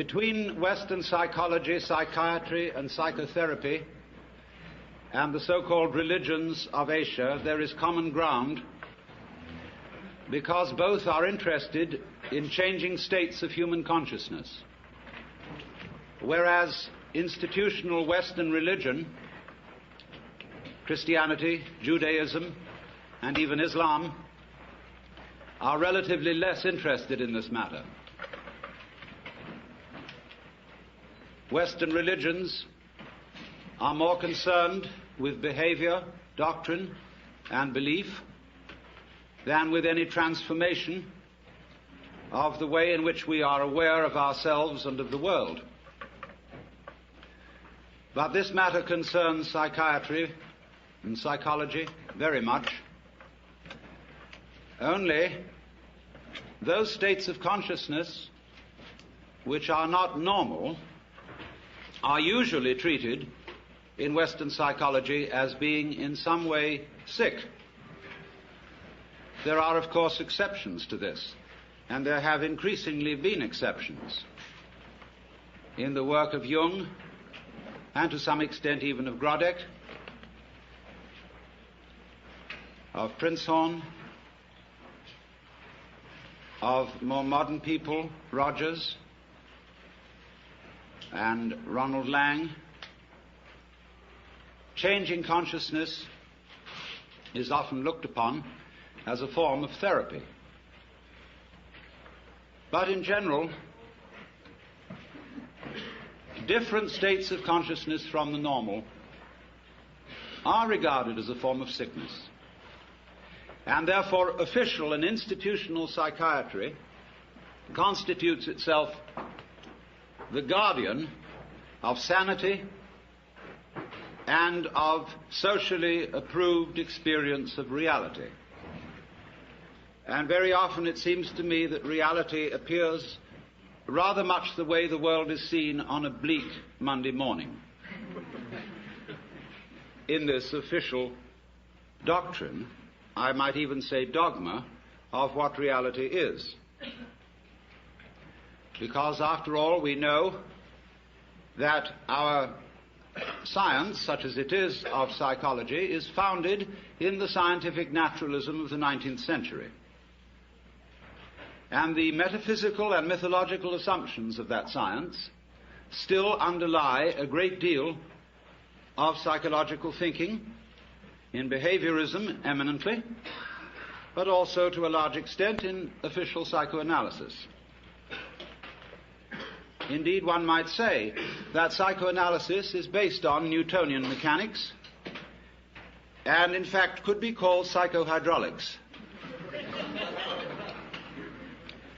Between Western psychology, psychiatry, and psychotherapy and the so-called religions of Asia, there is common ground because both are interested in changing states of human consciousness. Whereas institutional Western religion, Christianity, Judaism, and even Islam are relatively less interested in this matter. Western religions are more concerned with behavior, doctrine, and belief than with any transformation of the way in which we are aware of ourselves and of the world. But this matter concerns psychiatry and psychology very much. Only those states of consciousness which are not normal are usually treated in Western psychology as being in some way sick. There are, of course, exceptions to this, and there have increasingly been exceptions in the work of Jung and to some extent even of Grodek, of Prinzhorn, of more modern people, Rogers and Ronald Lang. Changing consciousness is often looked upon as a form of therapy. But in general, different states of consciousness from the normal are regarded as a form of sickness. And therefore official and institutional psychiatry constitutes itself the guardian of sanity and of socially approved experience of reality. And very often it seems to me that reality appears rather much the way the world is seen on a bleak Monday morning. In this official doctrine, I might even say dogma, of what reality is. Because after all, we know that our science, such as it is of psychology, is founded in the scientific naturalism of the 19th century. And the metaphysical and mythological assumptions of that science still underlie a great deal of psychological thinking, in behaviorism eminently, but also to a large extent in official psychoanalysis. Indeed, one might say that psychoanalysis is based on Newtonian mechanics and in fact could be called psychohydraulics.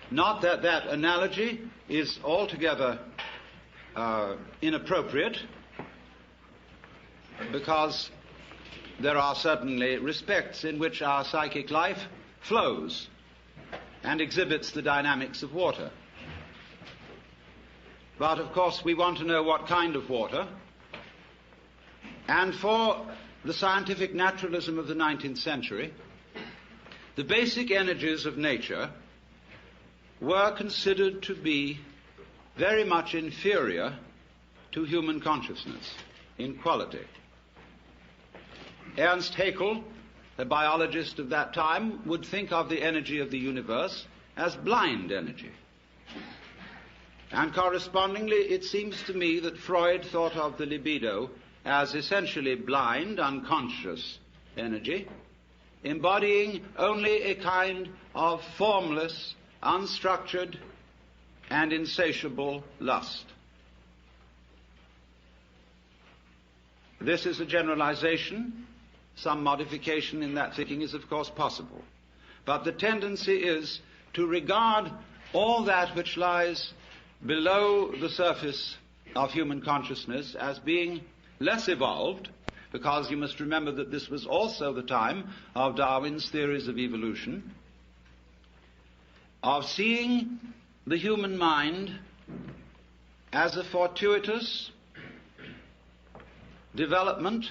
Not that that analogy is altogether inappropriate, because there are certainly respects in which our psychic life flows and exhibits the dynamics of water. But of course we want to know what kind of water, and for the scientific naturalism of the 19th century, the basic energies of nature were considered to be very much inferior to human consciousness in quality. Ernst Haeckel, a biologist of that time, would think of the energy of the universe as blind energy. And correspondingly, it seems to me that Freud thought of the libido as essentially blind, unconscious energy, embodying only a kind of formless, unstructured, and insatiable lust. This is a generalization. Some modification in that thinking is, of course, possible. But the tendency is to regard all that which lies below the surface of human consciousness as being less evolved, because you must remember that this was also the time of Darwin's theories of evolution, of seeing the human mind as a fortuitous development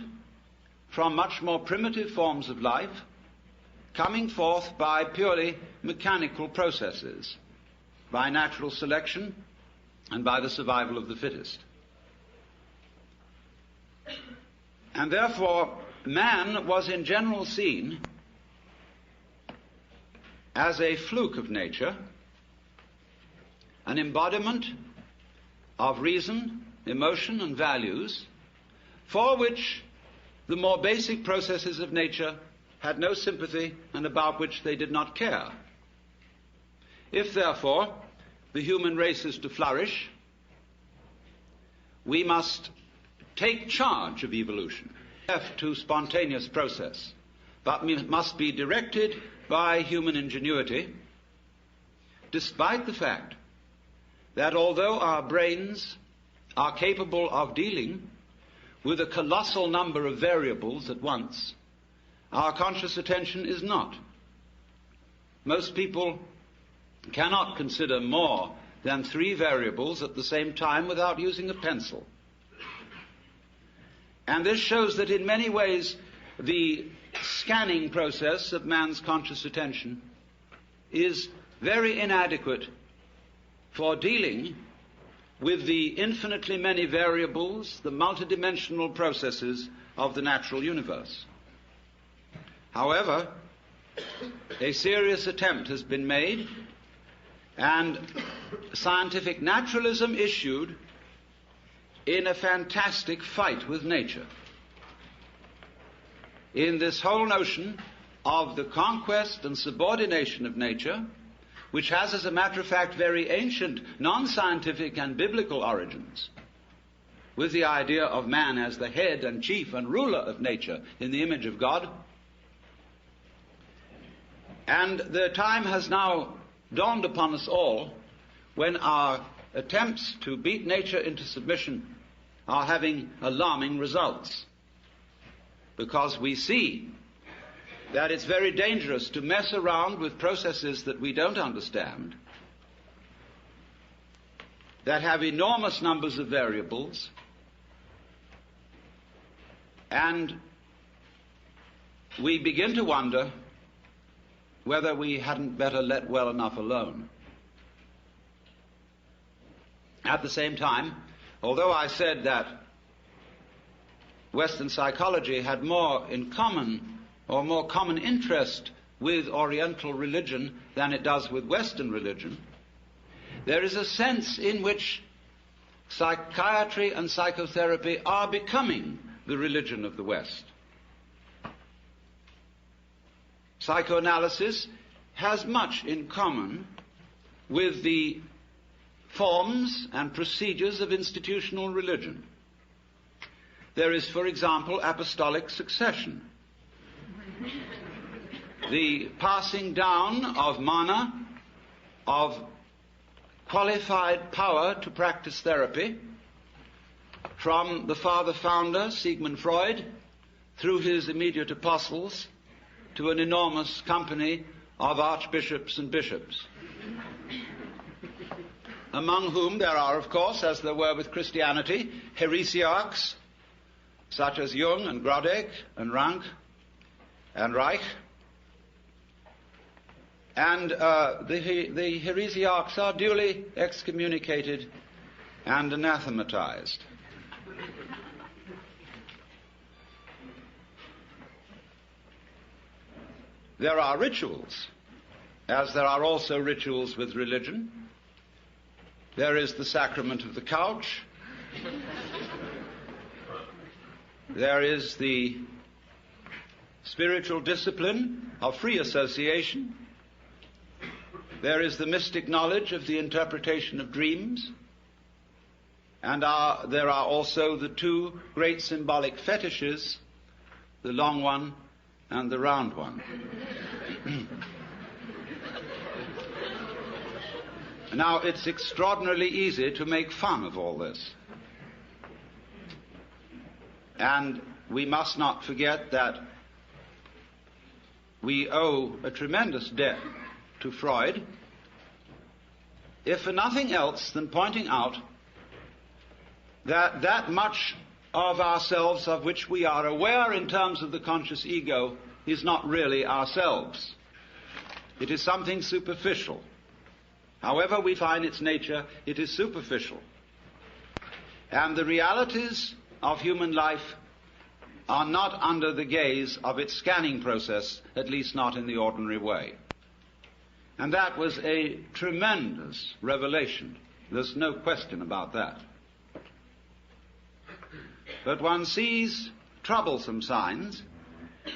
from much more primitive forms of life, coming forth by purely mechanical processes, by natural selection and by the survival of the fittest. And therefore, man was in general seen as a fluke of nature, an embodiment of reason, emotion, and values, for which the more basic processes of nature had no sympathy and about which they did not care. If, therefore, the human race is to flourish, we must take charge of evolution, left to spontaneous process, but must be directed by human ingenuity, despite the fact that although our brains are capable of dealing with a colossal number of variables at once, our conscious attention is not. Most people cannot consider more than 3 variables at the same time without using a pencil. And this shows that in many ways the scanning process of man's conscious attention is very inadequate for dealing with the infinitely many variables, the multidimensional processes of the natural universe. However, a serious attempt has been made, and scientific naturalism issued in a fantastic fight with nature, in this whole notion of the conquest and subordination of nature, which has, as a matter of fact, very ancient, non-scientific and biblical origins, with the idea of man as the head and chief and ruler of nature in the image of God. And the time has now dawned upon us all when our attempts to beat nature into submission are having alarming results, because we see that it's very dangerous to mess around with processes that we don't understand, that have enormous numbers of variables, and we begin to wonder whether we hadn't better let well enough alone. At the same time, although I said that Western psychology had more in common, or more common interest with Oriental religion than it does with Western religion, there is a sense in which psychiatry and psychotherapy are becoming the religion of the West. Psychoanalysis has much in common with the forms and procedures of institutional religion. There is, for example, apostolic succession, the passing down of mana, of qualified power to practice therapy, from the father-founder, Sigmund Freud, through his immediate apostles, to an enormous company of archbishops and bishops, among whom there are, of course, as there were with Christianity, heresiarchs, such as Jung and Grodek and Rank and Reich. And the heresiarchs are duly excommunicated and anathematized. There are rituals, as there are also rituals with religion. There is the sacrament of the couch. There is the spiritual discipline of free association. There is the mystic knowledge of the interpretation of dreams. And there are also the 2 great symbolic fetishes, the long one and the round one. Now, it's extraordinarily easy to make fun of all this. And we must not forget that we owe a tremendous debt to Freud, if for nothing else than pointing out that much of ourselves of which we are aware in terms of the conscious ego is not really ourselves. It is something superficial. However we find its nature, it is superficial. And the realities of human life are not under the gaze of its scanning process, at least not in the ordinary way. And that was a tremendous revelation. There's no question about that. But one sees troublesome signs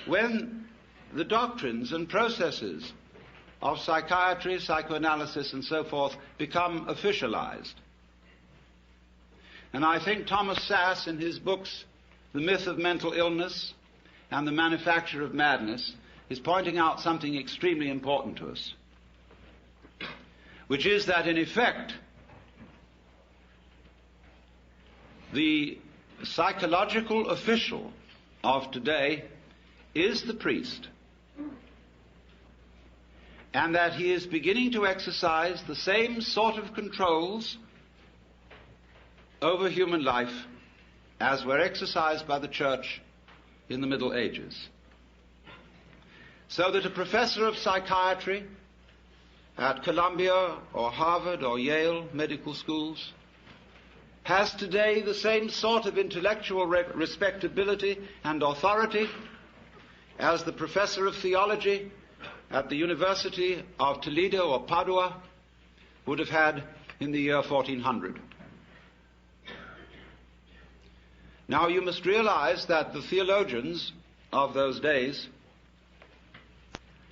when the doctrines and processes of psychiatry, psychoanalysis, and so forth become officialized. And I think Thomas Sass, in his books, The Myth of Mental Illness and The Manufacture of Madness, is pointing out something extremely important to us, which is that, in effect, the psychological official of today is the priest, and that he is beginning to exercise the same sort of controls over human life as were exercised by the church in the Middle Ages. So that a professor of psychiatry at Columbia or Harvard or Yale medical schools has today the same sort of intellectual respectability and authority as the professor of theology at the University of Toledo or Padua would have had in the year 1400. Now you must realize that the theologians of those days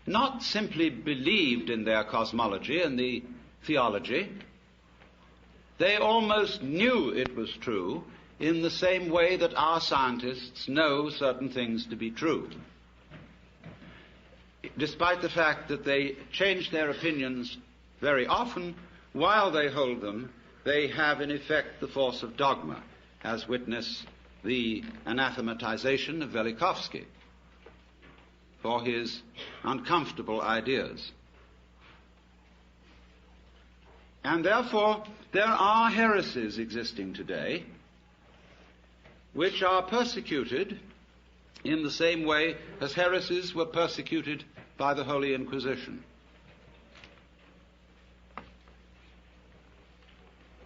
not simply believed in their cosmology and the theology, they almost knew it was true in the same way that our scientists know certain things to be true. Despite the fact that they change their opinions very often, while they hold them, they have in effect the force of dogma, as witness the anathematization of Velikovsky for his uncomfortable ideas. And therefore, there are heresies existing today which are persecuted in the same way as heresies were persecuted by the Holy Inquisition.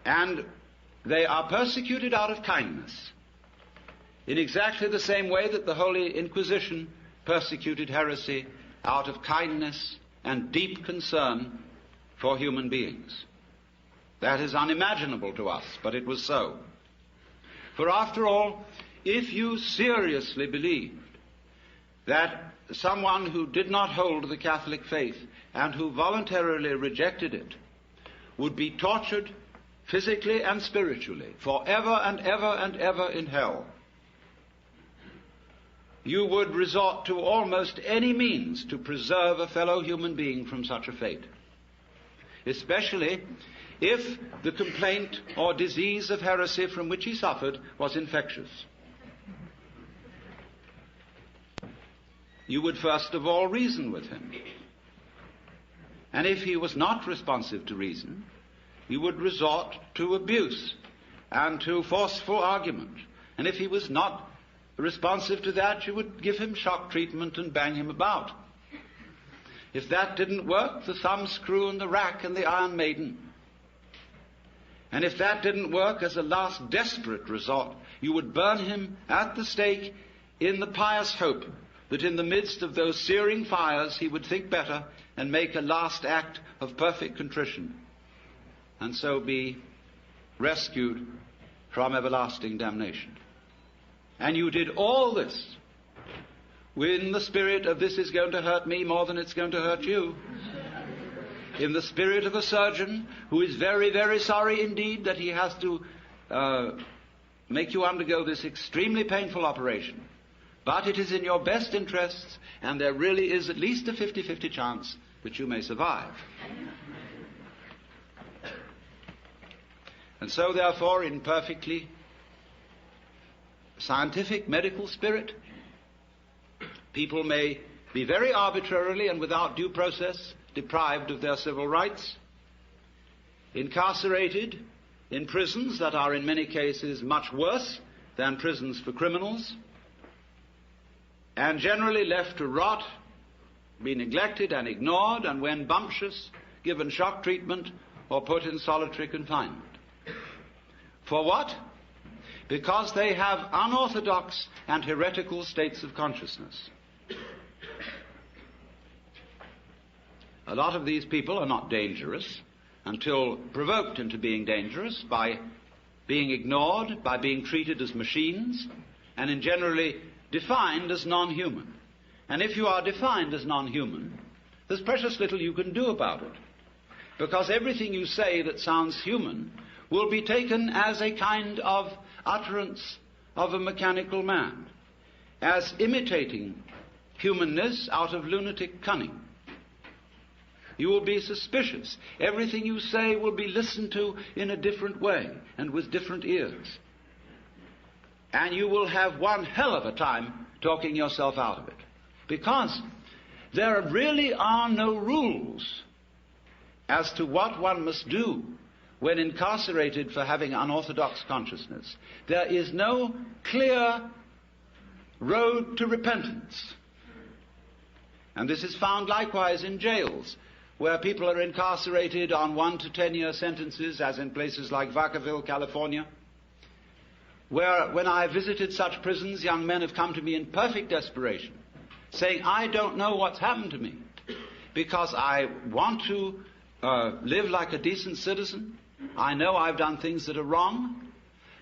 And they are persecuted out of kindness, in exactly the same way that the Holy Inquisition persecuted heresy out of kindness and deep concern for human beings. That is unimaginable to us, but it was so. For after all, if you seriously believed that someone who did not hold the Catholic faith and who voluntarily rejected it would be tortured physically and spiritually forever and ever and ever in hell, you would resort to almost any means to preserve a fellow human being from such a fate, especially if the complaint or disease of heresy from which he suffered was infectious. You would first of all reason with him. And if he was not responsive to reason, you would resort to abuse and to forceful argument. And if he was not responsive to that, you would give him shock treatment and bang him about. If that didn't work, the thumbscrew and the rack and the Iron Maiden. And if that didn't work, as a last desperate resort, you would burn him at the stake in the pious hope that in the midst of those searing fires he would think better and make a last act of perfect contrition, and so be rescued from everlasting damnation. And you did all this in the spirit of this is going to hurt me more than it's going to hurt you. In the spirit of a surgeon who is very, very sorry indeed that he has to make you undergo this extremely painful operation. But it is in your best interests, and there really is at least a 50-50 chance that you may survive. And so, therefore, in perfectly scientific medical spirit, people may be very arbitrarily and without due process deprived of their civil rights, incarcerated in prisons that are in many cases much worse than prisons for criminals, and generally left to rot, be neglected and ignored, and when bumptious, given shock treatment or put in solitary confinement. For what? Because they have unorthodox and heretical states of consciousness. A lot of these people are not dangerous until provoked into being dangerous by being ignored, by being treated as machines, and in generally defined as non-human. And if you are defined as non-human, there's precious little you can do about it, because everything you say that sounds human will be taken as a kind of utterance of a mechanical man, as imitating humanness out of lunatic cunning. You will be suspicious. Everything you say will be listened to in a different way and with different ears. And you will have one hell of a time talking yourself out of it, because there really are no rules as to what one must do when incarcerated for having unorthodox consciousness. There is no clear road to repentance. And this is found likewise in jails, where people are incarcerated on 1 to 10-year sentences, as in places like Vacaville, California, where when I visited such prisons, young men have come to me in perfect desperation, saying, I don't know what's happened to me, because I want to live like a decent citizen. I know I've done things that are wrong,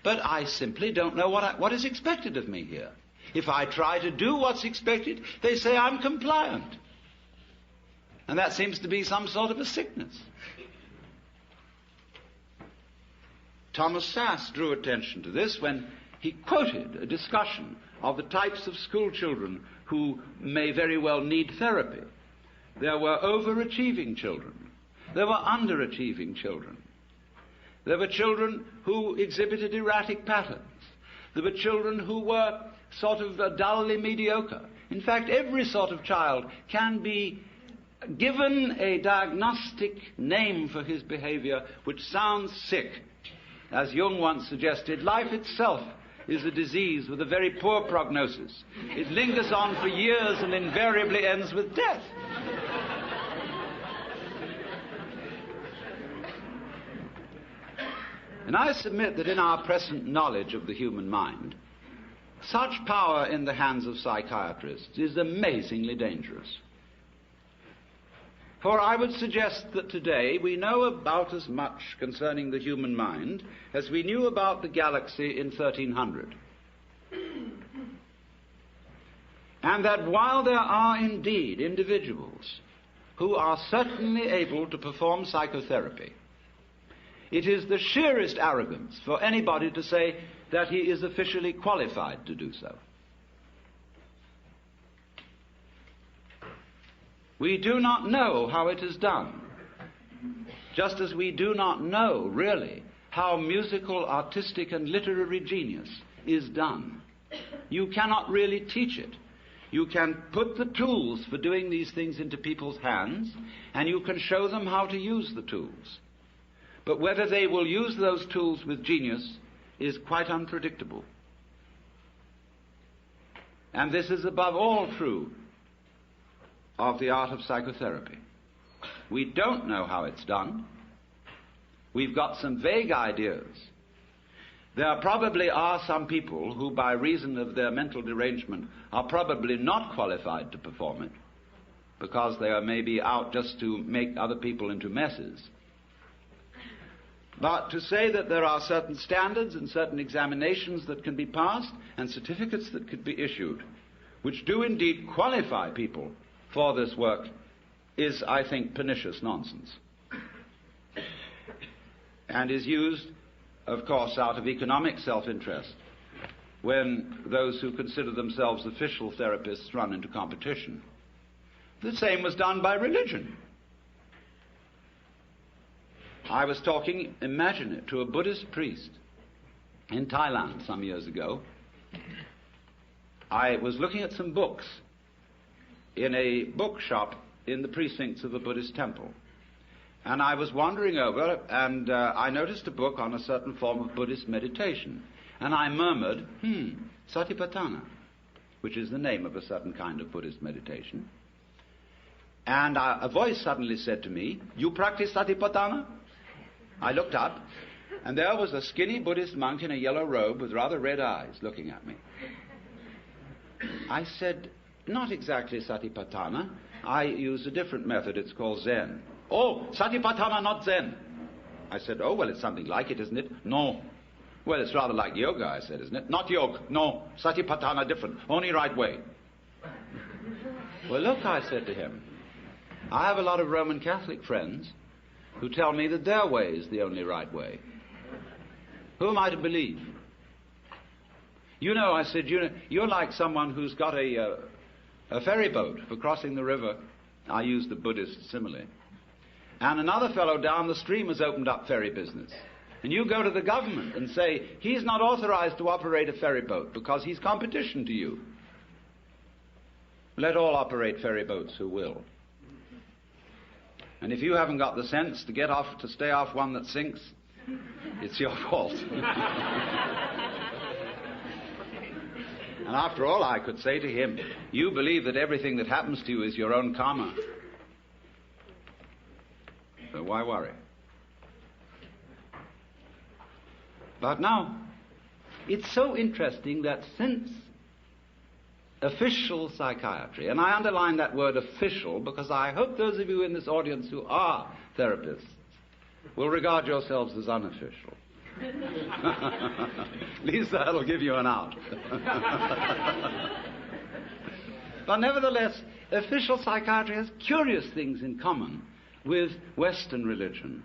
but I simply don't know what is expected of me here. If I try to do what's expected, they say I'm compliant. And that seems to be some sort of a sickness. Thomas Sass drew attention to this when he quoted a discussion of the types of school children who may very well need therapy. There were overachieving children. There were underachieving children. There were children who exhibited erratic patterns. There were children who were sort of dully mediocre. In fact, every sort of child can be given a diagnostic name for his behavior which sounds sick. As Jung once suggested, life itself is a disease with a very poor prognosis. It lingers on for years and invariably ends with death. And I submit that in our present knowledge of the human mind, such power in the hands of psychiatrists is amazingly dangerous. For I would suggest that today we know about as much concerning the human mind as we knew about the galaxy in 1300. And that while there are indeed individuals who are certainly able to perform psychotherapy, it is the sheerest arrogance for anybody to say that he is officially qualified to do so. We do not know how it is done, just as we do not know, really, how musical, artistic, and literary genius is done. You cannot really teach it. You can put the tools for doing these things into people's hands, and you can show them how to use the tools. But whether they will use those tools with genius is quite unpredictable. And this is above all true of the art of psychotherapy. We don't know how it's done. We've got some vague ideas. There probably are some people who, by reason of their mental derangement, are probably not qualified to perform it, because they are maybe out just to make other people into messes. But to say that there are certain standards and certain examinations that can be passed and certificates that could be issued, which do indeed qualify people for this work, is, I think, pernicious nonsense, and is used, of course, out of economic self-interest when those who consider themselves official therapists run into competition. The same was done by religion. I was talking, imagine it, to a Buddhist priest in Thailand some years ago. I was looking at some books in a bookshop in the precincts of a Buddhist temple. And I was wandering over, and I noticed a book on a certain form of Buddhist meditation. And I murmured, Satipatthana, which is the name of a certain kind of Buddhist meditation. And a voice suddenly said to me, "You practice Satipatthana?" I looked up, and there was a skinny Buddhist monk in a yellow robe with rather red eyes looking at me. I said, not exactly Satipatthana. I use a different method. It's called Zen. Oh, Satipatthana, not Zen. I said, oh, well, it's something like it, isn't it? No. Well, it's rather like yoga, I said, isn't it? Not yoga. No. Satipatthana, different. Only right way. Well, look, I said to him, I have a lot of Roman Catholic friends who tell me that their way is the only right way. Who am I to believe? You know, I said, you're like someone who's got a ferry boat for crossing the river. I used the Buddhist simile. And another fellow down the stream has opened up ferry business. And you go to the government and say, he's not authorized to operate a ferry boat because he's competition to you. Let all operate ferry boats who will. And if you haven't got the sense to stay off one that sinks, it's your fault. And after all, I could say to him, you believe that everything that happens to you is your own karma. So why worry? But now, it's so interesting that since official psychiatry, and I underline that word official because I hope those of you in this audience who are therapists will regard yourselves as unofficial. At least that'll give you an out. But nevertheless, official psychiatry has curious things in common with Western religion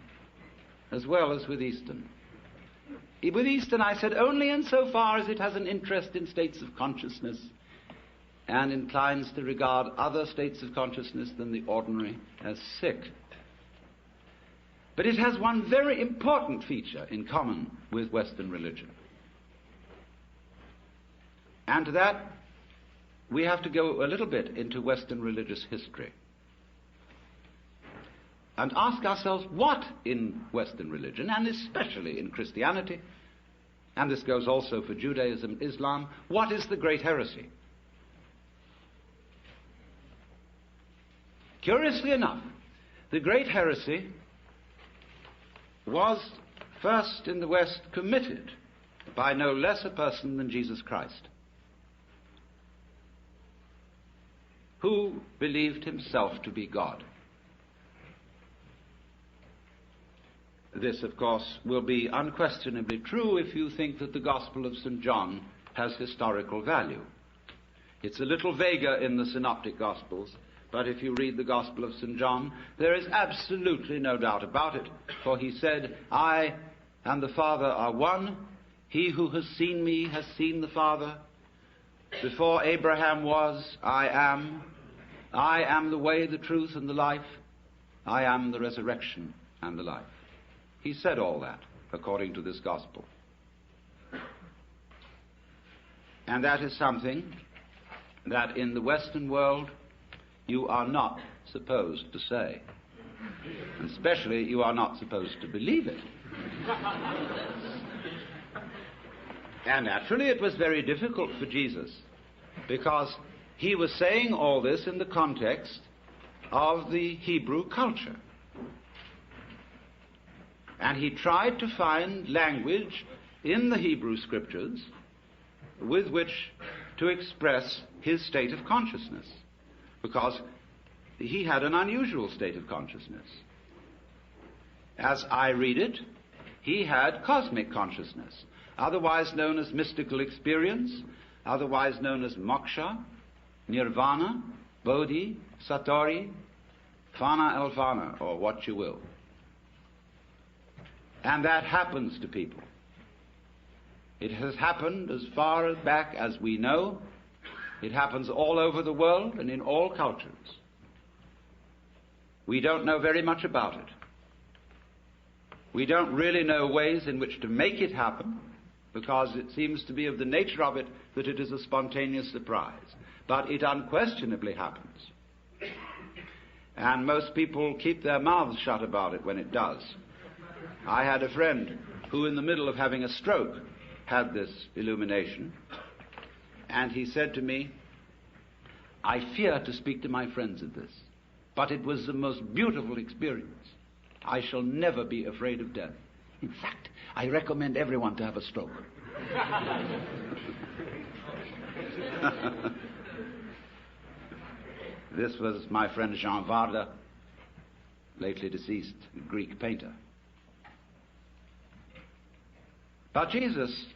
as well as with Eastern. With Eastern, I said, only insofar as it has an interest in states of consciousness and inclines to regard other states of consciousness than the ordinary as sick. But it has one very important feature in common with Western religion. And to that, we have to go a little bit into Western religious history and ask ourselves what in Western religion, and especially in Christianity, and this goes also for Judaism, Islam, what is the great heresy? Curiously enough, the great heresy was first in the West committed by no less a person than Jesus Christ, who believed himself to be God. This, of course, will be unquestionably true if you think that the Gospel of St. John has historical value. It's a little vaguer in the Synoptic Gospels, but if you read the Gospel of St. John, there is absolutely no doubt about it, for he said, I and the Father are one. He who has seen me has seen the Father. Before Abraham was, I am. I am the way, the truth, and the life. I am the resurrection and the life. He said all that, according to this gospel. And that is something that in the Western world you are not supposed to say. And especially you are not supposed to believe it. And naturally it was very difficult for Jesus, because he was saying all this in the context of the Hebrew culture. And he tried to find language in the Hebrew scriptures with which to express his state of consciousness, because he had an unusual state of consciousness. As I read it, he had cosmic consciousness, otherwise known as mystical experience, otherwise known as moksha, nirvana, bodhi, satori, fana elfana, or what you will. And that happens to people. It has happened as far back as we know. It happens all over the world and in all cultures. We don't know very much about it. We don't really know ways in which to make it happen, because it seems to be of the nature of it that it is a spontaneous surprise. But it unquestionably happens. And most people keep their mouths shut about it when it does. I had a friend who, in the middle of having a stroke, had this illumination, and he said to me, I fear to speak to my friends of this, but it was the most beautiful experience. I shall never be afraid of death. In fact, I recommend everyone to have a stroke. This was my friend Jean Varda, lately deceased Greek painter. But Jesus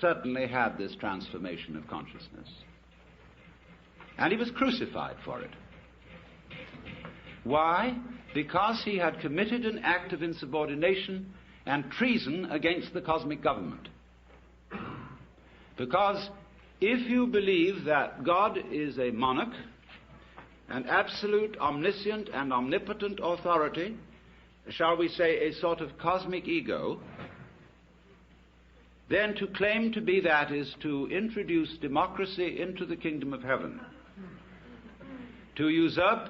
certainly had this transformation of consciousness. And he was crucified for it. Why? Because he had committed an act of insubordination and treason against the cosmic government. Because if you believe that God is a monarch, an absolute, omniscient, and omnipotent authority, shall we say a sort of cosmic ego, then to claim to be that is to introduce democracy into the kingdom of heaven, to usurp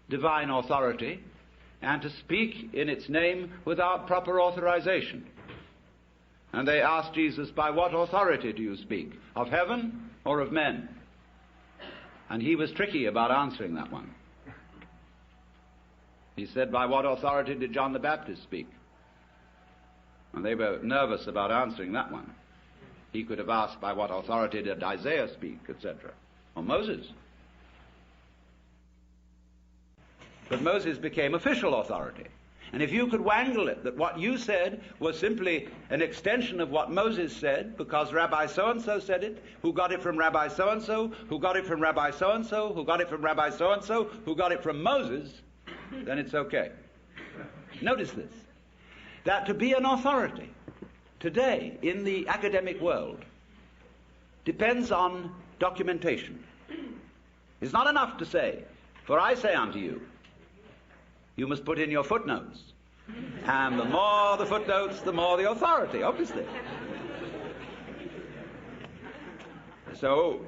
divine authority, and to speak in its name without proper authorization. And they asked Jesus, by what authority do you speak? Of heaven or of men? And he was tricky about answering that one. He said, by what authority did John the Baptist speak? And they were nervous about answering that one. He could have asked, by what authority did Isaiah speak, etc., or Moses. But Moses became official authority. And if you could wangle it that what you said was simply an extension of what Moses said, because Rabbi so-and-so said it, who got it from Rabbi so-and-so, who got it from Rabbi so-and-so, who got it from Rabbi so-and-so, who got it from Moses, then it's okay. Notice this, that to be an authority today in the academic world depends on documentation. It's not enough to say, for I say unto you, you must put in your footnotes. And the more the footnotes, the more the authority, obviously. So,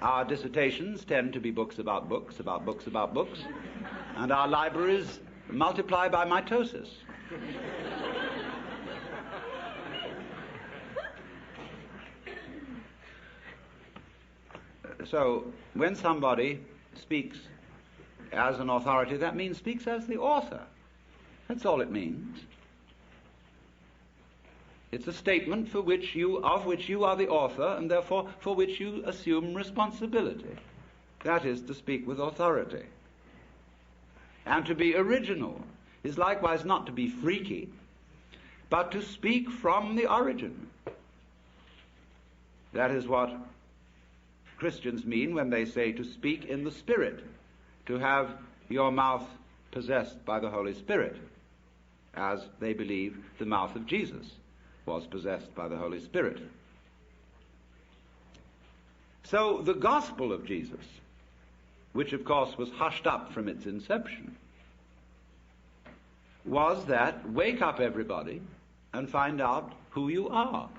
our dissertations tend to be books about books, about books about books, and our libraries multiply by mitosis. So, when somebody speaks as an authority, that means speaks as the author. That's all it means. It's a statement of which you are the author, and therefore for which you assume responsibility. That is to speak with authority. And to be original is likewise not to be freaky, but to speak from the origin. That is what Christians mean when they say to speak in the Spirit, to have your mouth possessed by the Holy Spirit, as they believe the mouth of Jesus was possessed by the Holy Spirit. So the gospel of Jesus, which of course was hushed up from its inception, was that wake up everybody and find out who you are.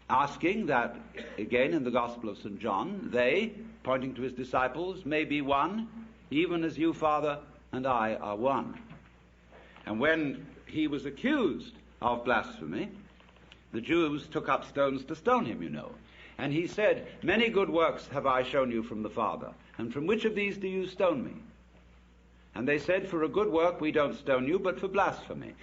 Asking that, again in the Gospel of St. John, they, pointing to his disciples, may be one, even as you, Father, and I are one. And when he was accused of blasphemy, the Jews took up stones to stone him, you know. And he said, many good works have I shown you from the Father, and from which of these do you stone me? And they said, for a good work we don't stone you, but for blasphemy.